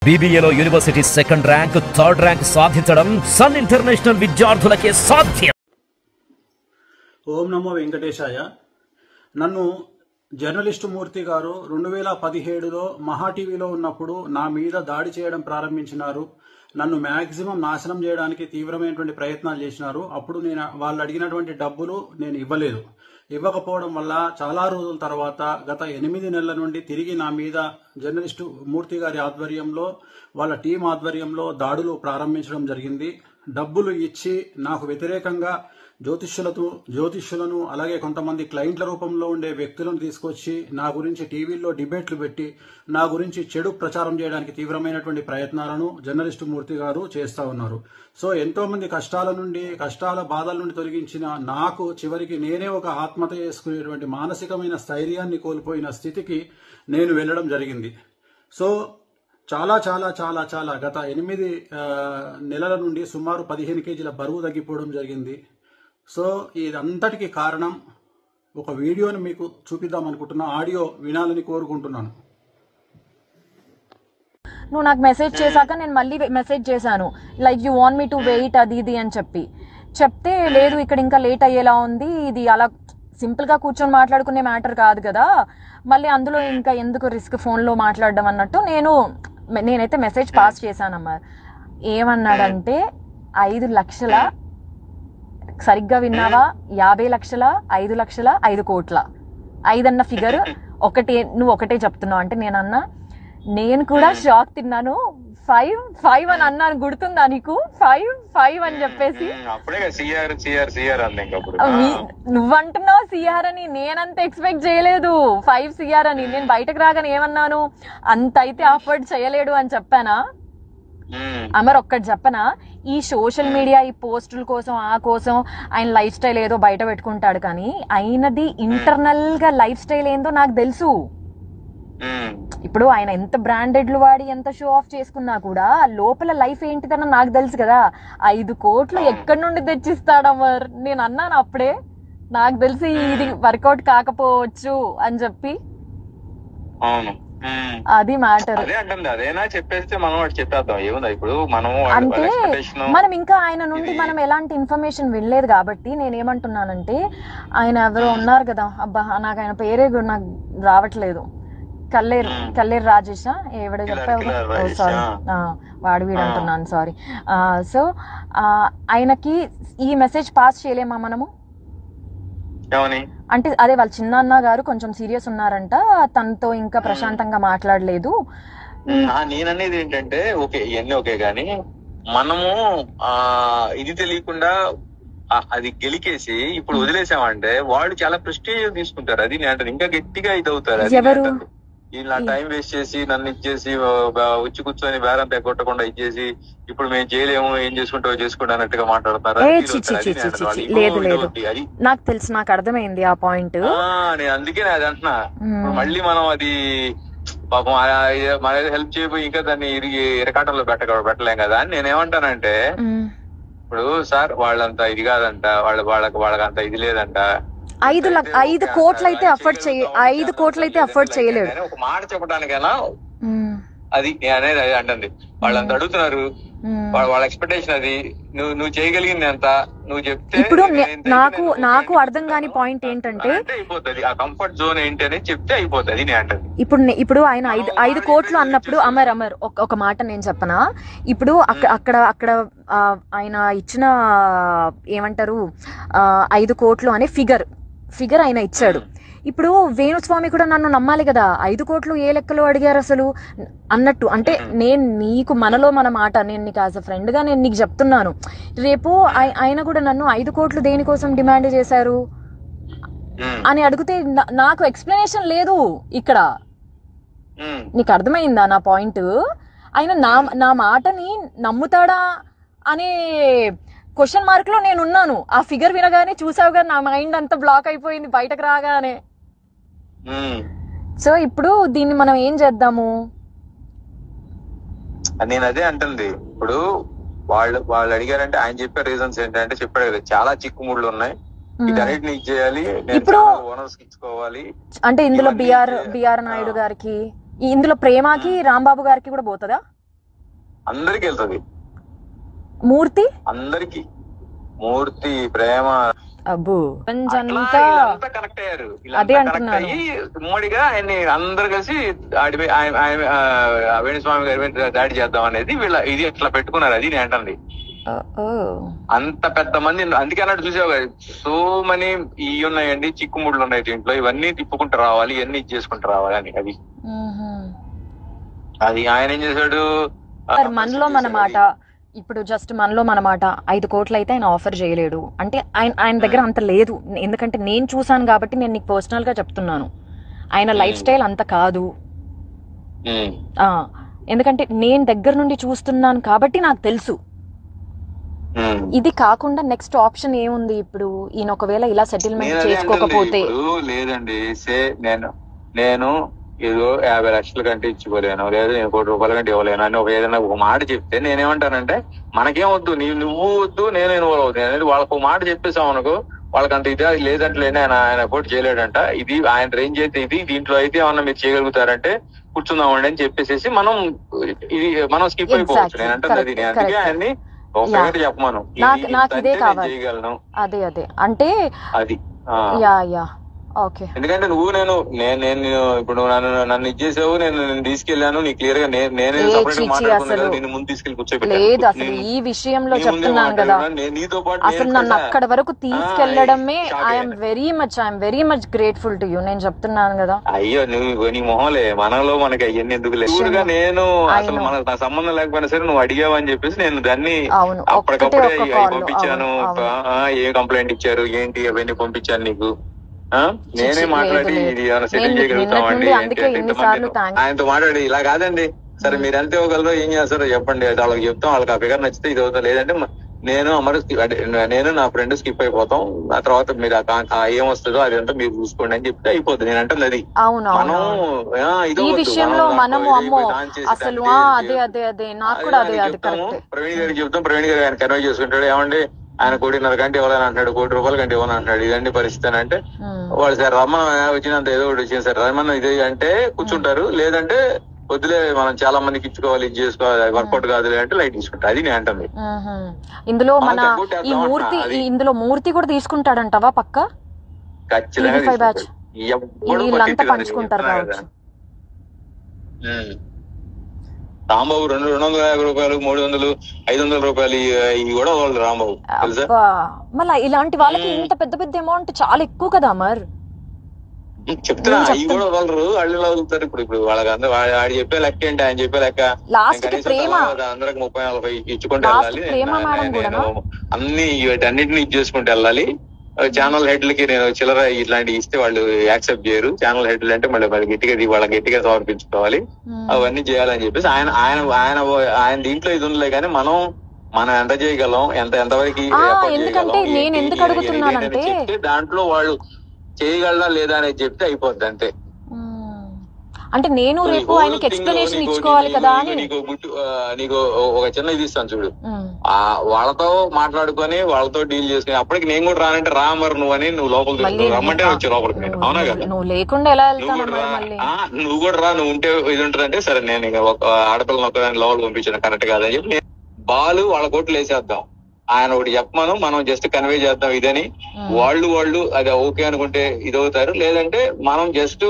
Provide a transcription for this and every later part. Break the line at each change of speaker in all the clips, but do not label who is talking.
BBAలో university second rank, third rank సాధించడం Sun International విద్యార్థులకే సాధ్యం.
ఓం నమో వెంకటేశాయ. నన్ను జర్నలిస్టు మూర్తి గారు 2017లో మహా టీవీలో ఉన్నప్పుడు నా మీద దాడి చేయడం ప్రారంభించినారు. నన్ను మ్యాక్సిమం నాశనం చేయడానికి తీవ్రమైనటువంటి ప్రయత్నాలు చేసినారు. అప్పుడు నేను వాళ్ళు అడిగినటువంటి డబ్బులు నేను ఇవ్వలేదు. ఇవ్వకపోవడం వల్ల చాలా రోజుల తర్వాత గత 8 నెలల నుండి తిరిగి నా మీద జర్నలిస్టు మూర్తి గారి ఆధ్వర్యంలో, వాళ్ళ టీం ఆధ్వర్యంలో దాడులు ప్రారంభించడం జరిగింది. డబ్బులు ఇచ్చి నాకు వ్యతిరేకంగా జ్యోతిష్యులను అలాగే కొంతమంది క్లయింట్ల రూపంలో ఉండే వ్యక్తులను తీసుకొచ్చి నా గురించి టీవీల్లో డిబేట్లు పెట్టి నా గురించి చెడు ప్రచారం చేయడానికి తీవ్రమైనటువంటి ప్రయత్నాలను జర్నలిస్టు మూర్తి గారు చేస్తా ఉన్నారు. సో ఎంతో మంది కష్టాల బాధల నుండి తొలగించిన నాకు చివరికి నేనే ఒక ఆత్మహత్య చేసుకునేటువంటి మానసికమైన స్థైర్యాన్ని కోల్పోయిన స్థితికి నేను వెళ్ళడం జరిగింది. సో చాలా చాలా చాలా చాలా గత 8 నెలల నుండి సుమారు 15 కేజీల బరువు తగ్గిపోవడం జరిగింది. సో ఇదంతటికి కారణం ఒక వీడియోని మీకు చూపిద్దాం అనుకుంటున్నా. ఆడియో వినాలని కోరుకుంటున్నాను.
నువ్వు నాకు మెసేజ్ చేశాక నేను మళ్ళీ మెసేజ్ చేశాను, like you want me to wait అది ఇది అని చెప్తే లేదు ఇక్కడ ఇంకా లేట్ అయ్యేలా ఉంది, ఇది అలా సింపుల్గా కూర్చొని మాట్లాడుకునే మ్యాటర్ కాదు కదా, మళ్ళీ అందులో ఇంకా ఎందుకు రిస్క్ ఫోన్లో మాట్లాడడం అన్నట్టు నేనైతే మెసేజ్ పాస్ చేశానమ్మా. ఏమన్నాడంటే 5 లక్షల, సరిగ్గా విన్నావా, 50 లక్షల, 5 లక్షల, 5 కోట్ల, 5 అన్న ఫిగర్ నువ్వు ఒకటే చెప్తున్నావు అంటే నేనన్నా, నేను కూడా షాక్ తిన్నాను. 5 అని అన్నాను, గుర్తుందా నీకు? 5 అని చెప్పేసి నువ్వంటున్నావు సిఆర్ అని, నేనంత ఎక్స్పెక్ట్ చేయలేదు 5 సిఆర్ అని. నేను బయటకు రాగానే ఏమన్నాను, అంత అయితే అఫోర్డ్ చేయలేడు అని చెప్పానా? అమర్ ఒక్కటి చెప్పనా, ఈ సోషల్ మీడియా ఈ పోస్టుల కోసం ఆ కోసం ఆయన లైఫ్ స్టైల్ ఏదో బయట పెట్టుకుంటాడు, కానీ ఆయనది ఇంటర్నల్ గా లైఫ్ స్టైల్ ఏందో నాకు తెలుసు. ఇప్పుడు ఆయన ఎంత బ్రాండెడ్లు వాడి ఎంత షో ఆఫ్ చేసుకున్నా కూడా లోపల లైఫ్ ఏంటిదన్న నాకు తెలుసు కదా. 5 కోట్లు ఎక్కడి నుండి తెచ్చిస్తాడు అమర్? నేను అన్నాను అప్పుడే, నాకు తెలిసి ఇది వర్కౌట్ కాకపోవచ్చు అని చెప్పి. అది మ్యాటర్. అంటే మనం ఇంకా ఆయన నుండి మనం ఎలాంటి ఇన్ఫర్మేషన్ వినలేదు కాబట్టి నేనేమంటున్నానంటే, ఆయన ఎవరో ఉన్నారు కదా, అబ్బా నాకు ఆయన పేరే నాకు రావట్లేదు, కల్లేరు రాజేష్ ఎవడో చెప్పావు, సారీ వాడు వీడు అంటున్నాను, సారీ. సో ఆయనకి ఈ మెసేజ్ పాస్ చేయలేమా మనము? అంటే అదే వాళ్ళ చిన్నాన్న గారు కొంచెం సీరియస్ ఉన్నారంట, తనతో ఇంకా ప్రశాంతంగా మాట్లాడలేదు.
నేననేది ఏంటంటే, ఓకే ఇవన్నీ ఓకే గానీ మనము ఇది తెలియకుండా అది గెలికేసి ఇప్పుడు వదిలేసామంటే వాళ్ళు చాలా ప్రెస్టీజ్ తీసుకుంటారు. అది నేను ఇంకా గట్టిగా ఇది అవుతారు. ఇలా టైం వేస్ట్ చేసి నన్ను ఇచ్చేసి వచ్చి కూర్చొని బేరంతా కొట్టకుండా ఇచ్చేసి ఇప్పుడు మేము చేయలేము, ఏం చేసుకుంటావు చేసుకోండి అన్నట్టుగా మాట్లాడతారు.
నాకు తెలుసు, నాకు అర్థమైంది ఆ పాయింట్.
నేను అందుకే అది అంటున్నా, మళ్ళీ మనం అది పాపం మన హెల్ప్ చేయబోయి ఇంకా దాన్ని ఇరకాటంలో పెట్టలేం కదా అని నేనేమంటానంటే, ఇప్పుడు సార్ వాళ్ళంతా ఇది కాదంట, వాళ్ళకంత ఇది లేదంట,
5 కోట్లు అయితే అఫోర్డ్ 5 కోట్లు అయితే అఫోర్డ్ చేయలేడు.
ఒక మాట చెప్పడానికైనా అది అనేది అది అంటుంది. వాళ్ళంతా అడుగుతున్నారు, వాళ్ళ ఎక్స్పెక్టేషన్ అది. నువ్వు చేయగలిగింది ఎంత నువ్వు చెప్తే.
ఇప్పుడు నాకు అర్థం కాని పాయింట్ ఏంటంటే,
అయిపోతుంది ఆ కంఫర్ట్ జోన్ ఏంటి అనేది చెప్తే అయిపోతుంది నేను అంటది.
ఇప్పుడు ఆయన 5 కోట్లు అన్నప్పుడు అమర్ ఒక మాట నేను చెప్పనా, ఇప్పుడు అక్కడ ఆయన ఇచ్చిన ఏమంటారు 5 కోట్లు అనే ఫిగర్ ఆయన ఇచ్చాడు. ఇప్పుడు వేణుస్వామి కూడా నన్ను నమ్మాలి కదా, 5 కోట్లు ఏ లెక్కలో అడిగారు అసలు అన్నట్టు. అంటే నేను నీకు మనలో మన మాట, నేను నీకు యాజ్ అ ఫ్రెండ్ గా నేను నీకు చెప్తున్నాను, రేపు ఆయన కూడా నన్ను 5 కోట్లు దేనికోసం డిమాండ్ చేశారు అని అడిగితే నాకు ఎక్స్ప్లెనేషన్ లేదు ఇక్కడ. నీకు అర్థమైందా నా పాయింట్? ఆయన నా మాటని నమ్ముతాడా అనే క్వశ్చన్ మార్క్ లో నేను ఉన్నాను. ఆ ఫిగర్ వినగానే చూసావుగా నా మైండ్ అంతా బ్లాక్ అయిపోయింది బయటకు రాగానే. సో ఇప్పుడు దీన్ని మనం ఏం చేద్దాము?
నేను అదే అంటుంది. ఇప్పుడు వాళ్ళు అడిగారంటే ఆయన చెప్పే రీజన్స్ ఏంటంటే చెప్పాడు కదా, చాలా చిక్కుముళ్ళు ఉన్నాయి, వీటన్నిటిని ఇచ్చేయాలి, ఇప్పుడు ఓనర్స్ ఇచ్చుకోవాలి.
అంటే ఇందులో బిఆర్ నాయుడు గారికి, ఇందులో ప్రేమకి రాంబాబు గారికి కూడా పోతుందా?
అందరికి వెళ్తుంది.
మూర్తి
అందరికి మూర్తి ప్రేమ
అబ్బో
అంతా కనెక్ట్ అయ్యారు.
అదే
కనెక్ట్
అంటున్నాను.
అయ్యి ఉమ్మడిగా ఆయన్ని అందరు కలిసి వేణుస్వామి గారి మీద దాడి చేద్దాం అనేది వీళ్ళ ఇది ఇట్లా పెట్టుకున్నారు. అది నేను అంటుంది. అంత పెద్ద మంది అందుకే అన్నట్టు చూసావు కదా, సో మనీ ఇవి ఉన్నాయండి, చిక్కుముళ్ళు ఉన్నాయి దీంట్లో, ఇవన్నీ తిప్పుకుంటూ రావాలి, ఇవన్నీ చేసుకుంటూ రావాలి అని. అది ఆయన ఏం చేశాడు,
మనలో మన మాట ఇప్పుడు జస్ట్ మనలో మన మాట 5 కోట్లు అయితే ఆయన ఆఫర్ చేయలేడు అంటే ఆయన దగ్గర అంత లేదు. ఎందుకంటే నేను చూసాను కాబట్టి నేను నీకు పర్సనల్ గా చెప్తున్నాను, ఆయన లైఫ్ స్టైల్ అంత కాదు. ఎందుకంటే నేను దగ్గర నుండి చూస్తున్నాను కాబట్టి నాకు తెలుసు. ఇది కాకుండా నెక్స్ట్ ఆప్షన్ ఏముంది ఇప్పుడు? ఈయన ఒకవేళ ఇలా సెటిల్మెంట్ చేసుకోకపోతే
లేదండి, నేను ఏదో 50 లక్షల కంటే ఇచ్చుకోలేను, లేదా నేను 1 కోటి రూపాయల కంటే ఇవ్వలేను అని ఏదైనా ఒక మాట చెప్తే నేనేమంటానంటే, మనకేం వద్దు, నువ్వు వద్దు, నేను ఇన్వాల్వ్ అవుతాను అనేది వాళ్ళకు ఒక మాట చెప్పేసాం అనుకో, వాళ్ళకంత ఇదే లేదంటే ఆయన పోటీ చేయలేడంట, ఇది ఆయన రేంజ్ అయితే ఇది, దీంట్లో అయితే ఏమన్నా మీరు చేయగలుగుతారంటే కూర్చుందామండి అని చెప్పేసి మనం స్కిప్ అయిపోవచ్చు. నేను అంటే అది అందుకే ఆయన్ని ఒకసారి చెప్పమను, చేయగలను.
అదే అంటే అది
ఎందుకంటే నేను ఇప్పుడు నన్ను ఇచ్చేసావు, నేను తీసుకెళ్లాను, నీ క్లియర్ గా నేను నిన్ను ముందు తీసుకెళ్లి
కూర్చోబెట్టాను. అసలు ఈ విషయంలో చెప్తున్నాను కదా,
నీతో పాటు
అసలు నన్ను అక్కడ వరకు తీసుకెళ్లడమే I'm very much grateful to you. నేను చెప్తున్నాను కదా.
అయ్యో నువ్వు నీ మొహంలే, మనలో మనకి అవన్నీ ఎందుకు లేదు. నేను అసలు మనకు నా సంబంధం లేకపోయినా సరే నువ్వు అడిగావు అని చెప్పేసి నేను దాన్ని అప్పటికప్పుడే పంపించాను. ఏ కంప్లైంట్ ఇచ్చారు ఏంటి అవన్నీ పంపించాను నీకు. నేనే మాట్లాడి ఇది ఏమైనా సెటిల్ చేయగలుగుతామండి ఆయనతో మాట్లాడి, ఇలా కాదండి సరే మీరు ఎంత ఇవ్వగలరో ఏం చేస్తారో చెప్పండి, వాళ్ళకి చెప్తాం, వాళ్ళకి ఆ ఫిగర్ నచ్చితే ఇది అవుతా, లేదంటే నేను నా ఫ్రెండ్ స్కిప్ అయిపోతాం, ఆ తర్వాత మీరు ఏమొస్తుందో అదంతా మీరు చూసుకోండి అని చెప్తే అయిపోతుంది. నేను అంటే అది మనం
ఈ విషయంలో మనము అసలు నాకు కూడా
ప్రవీణ్ గారికి చెప్తాం, ప్రవీణ్ గారు ఆయన కన్వే చేసుకుంటాడు, ఏమండి ఆయన 1.5 కోటి ఇవ్వాలని అంటున్నాడు, 1 కోటి రూపాయల కంటే ఇవ్వాలని అంటున్నాడు, ఇదండి పరిస్థితి అని అంటే వాళ్ళు సార్ రమ్మను వచ్చినంత ఏదో ఒకటి వచ్చింది సార్ రమ్మను ఇది అంటే కూర్చుంటారు, లేదంటే వద్దులే మనం చాలా మందికి ఇచ్చుకోవాలి, ఇది చేసుకోవాలి, వర్కౌట్ కాదులే అంటే లైట్ తీసుకుంటా. అది నేను అంటుంది.
ఇందులో మూర్తి కూడా తీసుకుంటాడంటవా పక్క?
ఖచ్చితంగా
పంచుకుంటారు.
రాంబాబు 250 రూపాయలు 300 500 రూపాయలు ఇవి కూడా వాళ్ళు రాంబాబు తెలుసా.
మళ్ళీ ఇలాంటి వాళ్ళకి ఇంత పెద్ద పెద్ద అమౌంట్ చాలా ఎక్కువ కదా అమర్.
చెప్తున్నా అవి కూడా వాళ్ళు అళ్ళు వదులుతారు. ఇప్పుడు వాళ్ళకి అందరూ వాడు చెప్పే లెక్క ఏంటి, ఆయన చెప్పే లెక్క అందరికి 30-40 ఇచ్చుకుంటూ వెళ్ళాలి, అన్ని వీటన్నిటిని ఇచ్చేసుకుంటూ వెళ్ళాలి. ఛానల్ హెడ్లకి నేను చిల్లర ఇట్లాంటివి ఇస్తే వాళ్ళు యాక్సెప్ట్ చేయరు. ఛానల్ హెడ్లు అంటే మళ్ళీ వాళ్ళకి గట్టిగా సమర్పించుకోవాలి, అవన్నీ చేయాలని చెప్పేసి ఆయన దీంట్లో ఇది ఉండలే. కానీ మనం ఎంత చేయగలం, ఎంతవరకు చెప్తే దాంట్లో వాళ్ళు చేయగలరా లేదా అనేది చెప్తే అయిపోద్ది అంతే.
అంటే నేను రేపు ఆయనకి ఎక్స్ప్లెనేషన్ ఇచ్చుకోవాలి కదా అని.
నీకు ఒక చిన్న ఇది ఇస్తాను చూడు, వాళ్ళతో మాట్లాడుకొని వాళ్ళతో డీల్ చేసుకుని అప్పటికి నేను కూడా రానంటే రామరు నువ్వు లోపలికి రమ్మంటే వచ్చి లోపలికి నేను, అవునా కదా?
నువ్వు లేకుండా ఎలా
నువ్వు కూడా రా, నువ్వు ఉంటే ఇది ఉంటుందంటే సరే నేను ఇక ఒక ఆడపిల్లని ఒక్కదాన్ని లోపలికి పంపించాను కరెక్ట్ కాదని చెప్పి బాలు వాళ్ళ కోట్లు వేసేద్దాం, ఆయన ఒకటి చెప్పమను, మనం జస్ట్ కన్వే చేద్దాం ఇదని. వాళ్ళు అది ఓకే అనుకుంటే ఇది అవుతారు, లేదంటే మనం జస్ట్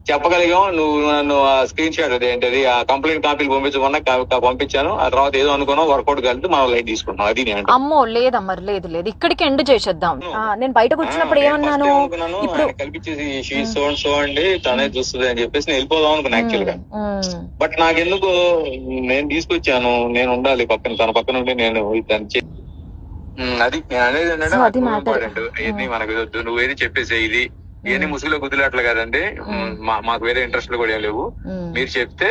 చెప్పగలిగాం, నన్ను స్క్రీన్ షాట్ అదేంటది ఆ కంప్లైంట్ కాపీలు పంపించమన్నా పంపించాను, ఆ తర్వాత ఏదో అనుకున్నాం వర్కౌట్ కలిపి మనం లైట్ తీసుకుంటాం. అది నేను
అమ్మో లేదమ్మా లేదు ఇక్కడికి ఎండ్ చేసేద్దాం. నేను బయటకు వచ్చినప్పుడు ఏమన్నాను,
కల్పించేసి సో అండి తనే చూస్తుంది అని చెప్పేసి నేను వెళ్ళిపోదాం అనుకున్నాను యాక్చువల్ గా. బట్ నాకెందుకు నేను తీసుకొచ్చాను, నేను ఉండాలి పక్కన, తన పక్కన ఉండి నేను అది నేను అనేది ఏంటంటే మనకు నువ్వేది చెప్పేసే ఇది ఇవన్నీ ముసుగులో గుద్దులాట్లు కదండి, మాకు వేరే ఇంట్రెస్ట్ కూడా ఏం లేవు. మీరు చెప్తే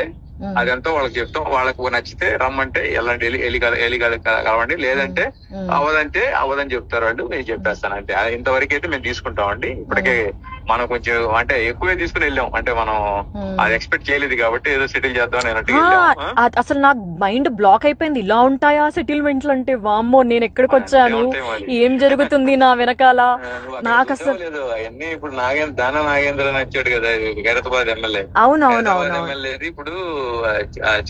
అదంతా వాళ్ళకి చెప్తాం, వాళ్ళకు నచ్చితే రమ్మంటే ఎల్లండి కలవండి, లేదంటే అవ్వదంటే అవ్వదని చెప్తారు వాళ్ళు, నేను చెప్పేస్తాను అంతే. ఇంతవరకు అయితే మేము తీసుకుంటామండి. ఇప్పటికే మనం కొంచెం అంటే ఎక్కువే తీసుకుని వెళ్ళాం, అంటే మనం అది ఎక్స్పెక్ట్ చేయలేదు కాబట్టి ఏదో సెటిల్ చేద్దాం అన్నట్టుగా వెళ్ళాం.
అసలు నాకు మైండ్ బ్లాక్ అయిపోయింది. ఇలా ఉంటాయా సెటిల్మెంట్లు అంటే? వామ్మో, నేను ఎక్కడికి వచ్చాను, ఏం జరుగుతుంది నా వెనకాల? నాకు అసలు
లేదు అవన్నీ. ఇప్పుడు నాగేంద్ర నచ్చాడు కదా ఖైరతాబాద్ ఎమ్మెల్యే, ఎమ్మెల్యే ఇప్పుడు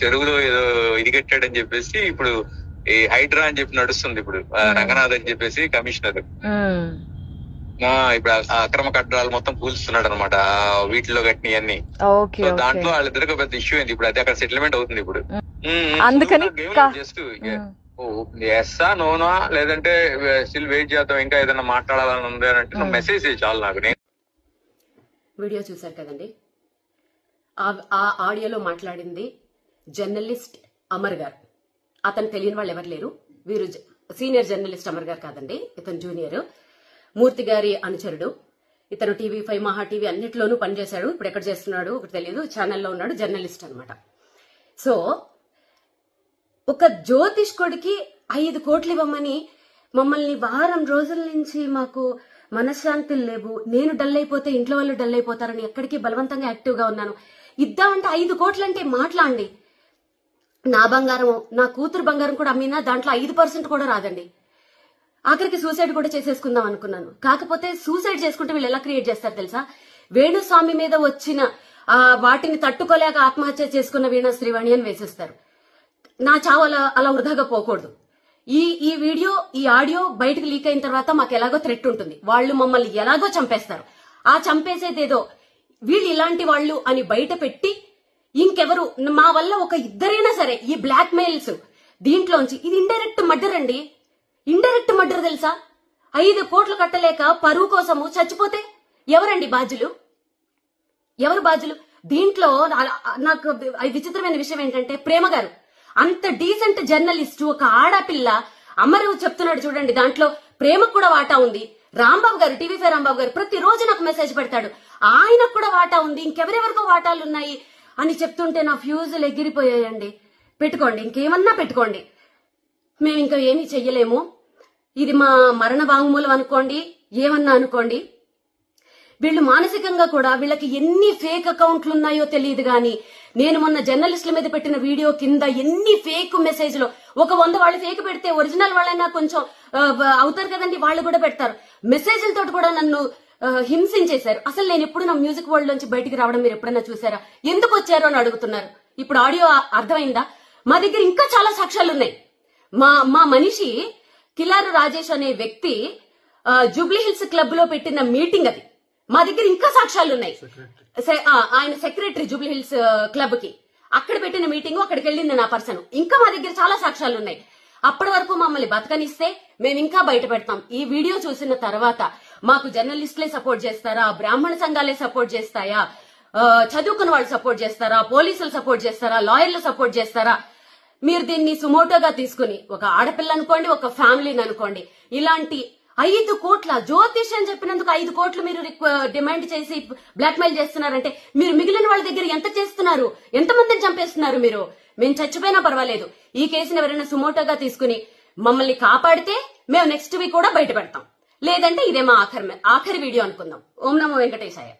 చెరువులో ఏదో ఇది కట్టాడని చెప్పేసి ఇప్పుడు ఈ హైడ్రా అని చెప్పి నడుస్తుంది. ఇప్పుడు రంగనాథ్ అని చెప్పేసి కమిషనర్ ఇప్పుడు అక్రమ కట్టడాలు మొత్తం కూల్స్తున్నాడు అనమాట వీటిలో కట్టినవి అన్ని. దాంట్లో వాళ్ళిద్దరికి పెద్ద ఇష్యూ అయింది. ఇప్పుడు అదే అక్కడ సెటిల్మెంట్ అవుతుంది ఇప్పుడు. జస్ట్ ఎస్సా నోనా లేదంటే స్టిల్ వెయిట్ చేద్దాం, ఇంకా ఏదైనా మాట్లాడాలని ఉంది అని అంటే నువ్వు మెసేజ్ చేయి చాలు నాకు.
వీడియో చూసారు కదండి, ఆ ఆడియోలో మాట్లాడింది జర్నలిస్ట్ అమర్ గారు. అతను తెలియని వాళ్ళు ఎవరు లేరు. వీరు సీనియర్ జర్నలిస్ట్ అమర్ గారు కాదండి, ఇతను జూనియర్, మూర్తి గారి అనుచరుడు. ఇతను TV5 మహా టీవీ అన్నిట్లోనూ పనిచేశాడు. ఇప్పుడు ఎక్కడ చేస్తున్నాడు ఒకటి తెలియదు, ఛానల్లో ఉన్నాడు, జర్నలిస్ట్ అనమాట. సో ఒక జ్యోతిష్కుడికి 5 కోట్లు ఇవ్వమని మమ్మల్ని వారం రోజుల నుంచి మాకు మనశ్శాంతులు లేవు, నేను డల్ అయిపోతే ఇంట్లో వాళ్ళు డల్ అయిపోతారని ఎక్కడికి బలవంతంగా యాక్టివ్గా ఉన్నాను. ఇద్దామంటే 5 కోట్లు అంటే మాట్లాడండి. నా బంగారం, నా కూతురు బంగారం కూడా అమ్మినా దాంట్లో 5% కూడా రాదండి. ఆఖరికి సూసైడ్ కూడా చేసేసుకుందాం అనుకున్నాను. కాకపోతే సూసైడ్ చేసుకుంటే వీళ్ళు ఎలా క్రియేట్ చేస్తారు తెలుసా? వేణుస్వామి మీద వచ్చిన వాటిని తట్టుకోలేక ఆత్మహత్య చేసుకున్న వీణా శ్రీవాణి అని వేసేస్తారు. నా చావు అలా వృధాగా పోకూడదు. ఈ వీడియో, ఈ ఆడియో బయటకు లీక్ అయిన తర్వాత మాకు ఎలాగో థ్రెట్ ఉంటుంది. వాళ్ళు మమ్మల్ని ఎలాగో చంపేస్తారు. ఆ చంపేసేదేదో వీళ్ళు ఇలాంటి వాళ్ళు అని బయట పెట్టి ఇంకెవరు మా వల్ల ఒక ఇద్దరైనా సరే ఈ బ్లాక్ మెయిల్స్ దీంట్లోంచి, ఇది ఇండైరెక్ట్ మర్డర్ అండి. ఇండైరెక్ట్ మర్డర్ తెలుసా? 5 కోట్లు కట్టలేక పరువు కోసము చచ్చిపోతే ఎవరండి బాధ్యులు? ఎవరు బాధ్యులు? దీంట్లో నాకు విచిత్రమైన విషయం ఏంటంటే, ప్రేమ గారు అంత డీసెంట్ జర్నలిస్ట్, ఒక ఆడపిల్ల అమరు చెప్తున్నాడు చూడండి, దాంట్లో ప్రేమకు కూడా వాటా ఉంది. రాంబాబు గారు, TV5 రాంబాబు గారు ప్రతిరోజు నాకు మెసేజ్ పెడతాడు, ఆయనకు కూడా వాటా ఉంది, ఇంకెవరెవరికో వాటాలు ఉన్నాయి అని చెప్తుంటే నా ఫ్యూజులు ఎగిరిపోయాయండి. పెట్టుకోండి, ఇంకేమన్నా పెట్టుకోండి, మేము ఇంకా ఏమీ చెయ్యలేము. ఇది మా మరణ వాంగ్మూలం అనుకోండి, ఏమన్నా అనుకోండి. వీళ్ళు మానసికంగా కూడా, వీళ్ళకి ఎన్ని ఫేక్ అకౌంట్లు ఉన్నాయో తెలియదు గాని, నేను మొన్న జర్నలిస్టుల మీద పెట్టిన వీడియో కింద ఎన్ని ఫేక్ మెసేజ్లు, ఒక 100 వాళ్ళు ఫేక్ పెడితే ఒరిజినల్ వాళ్ళైనా కొంచెం అవుతారు కదండి, వాళ్ళు కూడా పెడతారు. మెసేజ్లతో కూడా నన్ను హింసించేశారు. అసలు నేను ఎప్పుడు నా మ్యూజిక్ వరల్డ్ నుంచి బయటికి రావడం మీరు ఎప్పుడైనా చూసారా? ఎందుకు వచ్చారో అని అడుగుతున్నారు. ఇప్పుడు ఆడియో అర్థమైందా? మా దగ్గర ఇంకా చాలా సాక్ష్యాలు ఉన్నాయి. మా మనిషి కిలారు రాజేష్ అనే వ్యక్తి జూబ్లీ హిల్స్ క్లబ్ లో పెట్టిన మీటింగ్ అది. మా దగ్గర ఇంకా సాక్ష్యాలు ఉన్నాయి. ఆయన సెక్రటరీ జూబ్లీ హిల్స్ క్లబ్ కి, అక్కడ పెట్టిన మీటింగ్, అక్కడికి వెళ్ళింది నా పర్సన్. ఇంకా మా దగ్గర చాలా సాక్ష్యాలు ఉన్నాయి. అప్పటి వరకు మమ్మల్ని బతకనిస్తే మేము ఇంకా బయట పెడతాం. ఈ వీడియో చూసిన తర్వాత మాకు జర్నలిస్టులే సపోర్ట్ చేస్తారా, బ్రాహ్మణ సంఘాలే సపోర్ట్ చేస్తాయా, చదువుకున్న వాళ్ళు సపోర్ట్ చేస్తారా, పోలీసులు సపోర్ట్ చేస్తారా, లాయర్లు సపోర్ట్ చేస్తారా? మీరు దీన్ని సుమోటోగా తీసుకుని, ఒక ఆడపిల్ల అనుకోండి, ఒక ఫ్యామిలీని అనుకోండి, ఇలాంటి 5 కోట్ల జ్యోతిష్యం చెప్పినందుకు 5 కోట్లు మీరు డిమాండ్ చేసి బ్లాక్ మెయిల్ చేస్తున్నారంటే, మీరు మిగిలిన వాళ్ళ దగ్గర ఎంత చేస్తున్నారు? ఎంతమందిని చంపేస్తున్నారు మీరు? మేము చచ్చిపోయినా పర్వాలేదు, ఈ కేసుని ఎవరైనా సుమోటోగా తీసుకుని మమ్మల్ని కాపాడితే మేము నెక్స్ట్ వీక్ కూడా బయట పెడతాం. లేదంటే ఇదే మా ఆఖరి వీడియో అనుకుందాం. ఓం నమో వెంకటేశాయ.